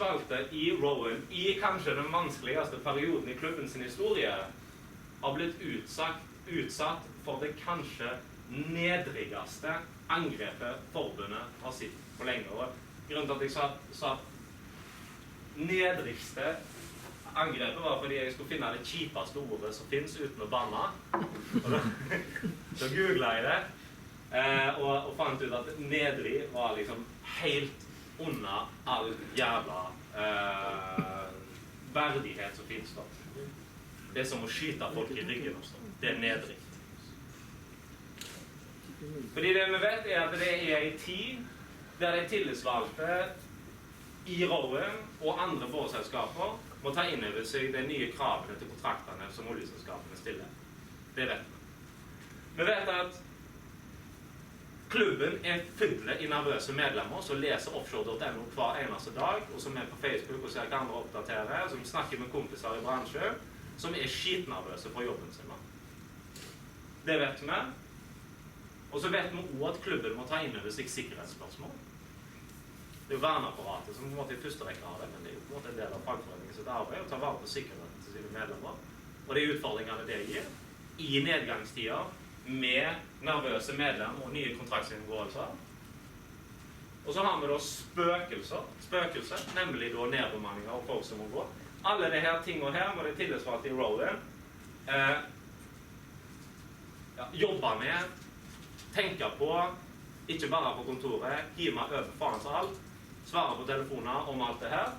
valgte i Rowan, i kanskje den vanskeligste perioden i klubben sin historie, har blitt utsatt for det kanskje nedrigste angrepet forbundet har sett på lenge. Og grunnen til at jeg sa nedrigste angrepet var fordi jeg skulle finne det kjipeste ordet som finnes uten å banne. Og så googlet jeg det, og fant ut at nedrig var liksom helt under all jævla verdighet som finnes da. Det er som å skyte folk i ryggen også. Det er nedrikt. Fordi det vi vet er at det er en tid der de tillitsvalgte i Rowan og andre forselskaper må ta inn over seg de nye kravene til kontraktene som oljeselskapene stiller. Det vet vi. Vi vet at klubben er full i nervøse medlemmer som leser offshore.no hver eneste dag, og som er på Facebook og ser hva andre oppdaterer, som snakker med kompiser i bransjen, som er skitnervøse for jobben sin. Det vet vi. Og så vet vi også at klubben må ta inn over seg sikkerhetsspørsmål. Det er jo verneapparatet som på en måte i første rekke har det, men det er jo på en måte en del av fagforeningen sitt arbeid å ta vare på sikkerheten til sine medlemmer. Og de utfordringene det gir i nedgangstider med nervøse medlemmer og nye kontraktsinngåelser. Og så har vi da spøkelser, nemlig da nedbemanninger og folk som må gå. Alle de her tingene her må de tillitsvalgte i Rowan jobbe med, tenke på, ikke bare på kontoret, hive meg over faen så alt, svare på telefoner om alt det her.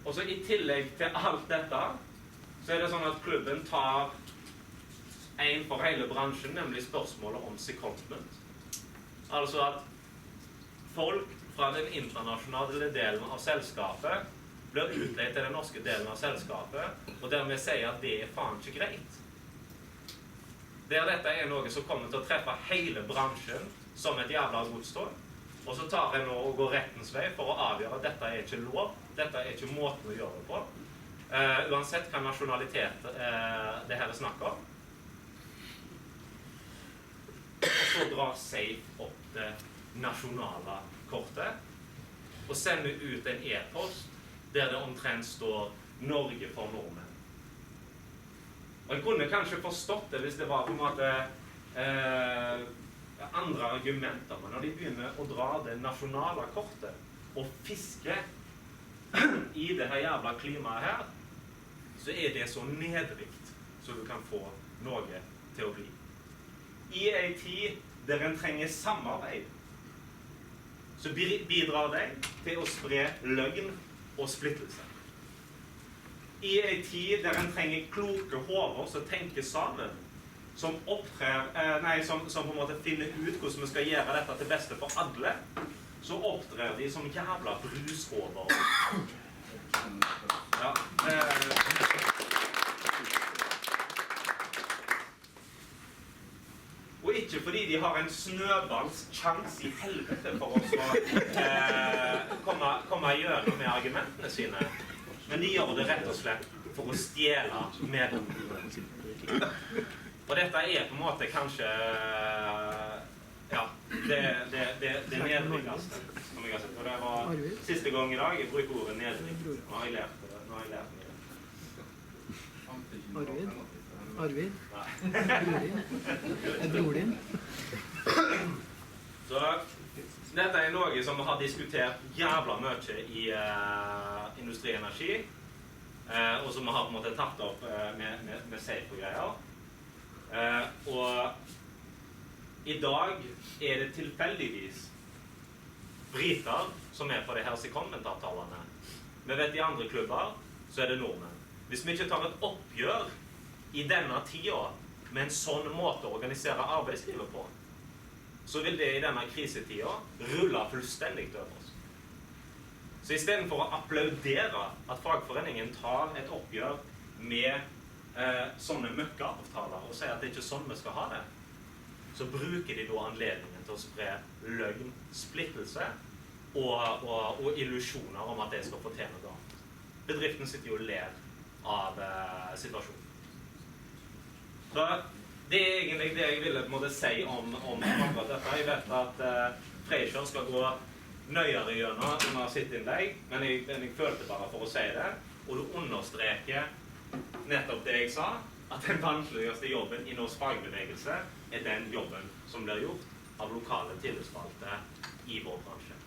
Og så i tillegg til alt dette, så er det sånn at klubben tar en for hele bransjen, nemlig spørsmålet om secondment. Altså at folk fra den internasjonale delen av selskapet blir utleid til den norske delen av selskapet, og dermed sier at det er faen ikke greit. Der dette er noe som kommer til å treffe hele bransjen som et jævla godstog, og så tar jeg nå og går rettens vei for å avgjøre at dette er ikke lov, dette er ikke måten å gjøre det på, uansett hva nasjonalitet det her er snakk om. Og så drar Safe opp det nasjonale kortet og sender ut en e-post der det omtrent står Norge for nordmenn. Og jeg kunne kanskje forstått det hvis det var på en måte andre argumenter, men når de begynner å dra det nasjonale kortet og fiske i det her jævla klimaet her, så er det så nedrikt så du kan få noe til å bli. I en tid der en trenger samarbeid, så bidrar de til å spre løgn og splittelse. I en tid der en trenger kloke hoder som tenker sammen, som på en måte finner ut hvordan vi skal gjøre dette til beste for alle, så opptrer de som jævla brushoder. Ja, og ikke fordi de har en snøballs chans i helvete for oss å komme gjennom med argumentene sine, men de gjør det rett og slett for å stjele medlemmene. Og dette er på en måte kanskje det nedriggaste som jeg har sett. Og det var siste gang i dag jeg bruker ordet nedrigg. Nå har jeg lært det. Arvid? Er bror din? Så dette er noe som vi har diskutert jævla mye i Industri Energi, og som vi har på en måte tatt opp med Safe og greier. Og i dag er det tilfeldigvis briter som er på de her secondment-avtalene. Vi vet i andre klubber så er det nordmenn. Hvis vi ikke tar et oppgjør i denne tida med en sånn måte å organisere arbeidslivet på, så vil det i denne krisetida rulle fullstendig over oss. Så i stedet for å applaudere at fagforeningen tar et oppgjør med sånne møkkeavtaler og sier at det ikke er sånn vi skal ha det, så bruker de da anledningen til å spre løgn, splittelse og illusjoner om at det skal få til noe annet. Bedriften sitter jo og ler av situasjonen. Så det er egentlig det jeg ville på en måte si om akkurat dette. Jeg vet at Frasier skal gå nøyere gjennom under sitt innlegg, men jeg følte bare for å si det, og du understreker nettopp det jeg sa, at den vanskeligste jobben i norsk fagbevegelse den jobben som blir gjort av lokale tillitsvalgte i vår bransje.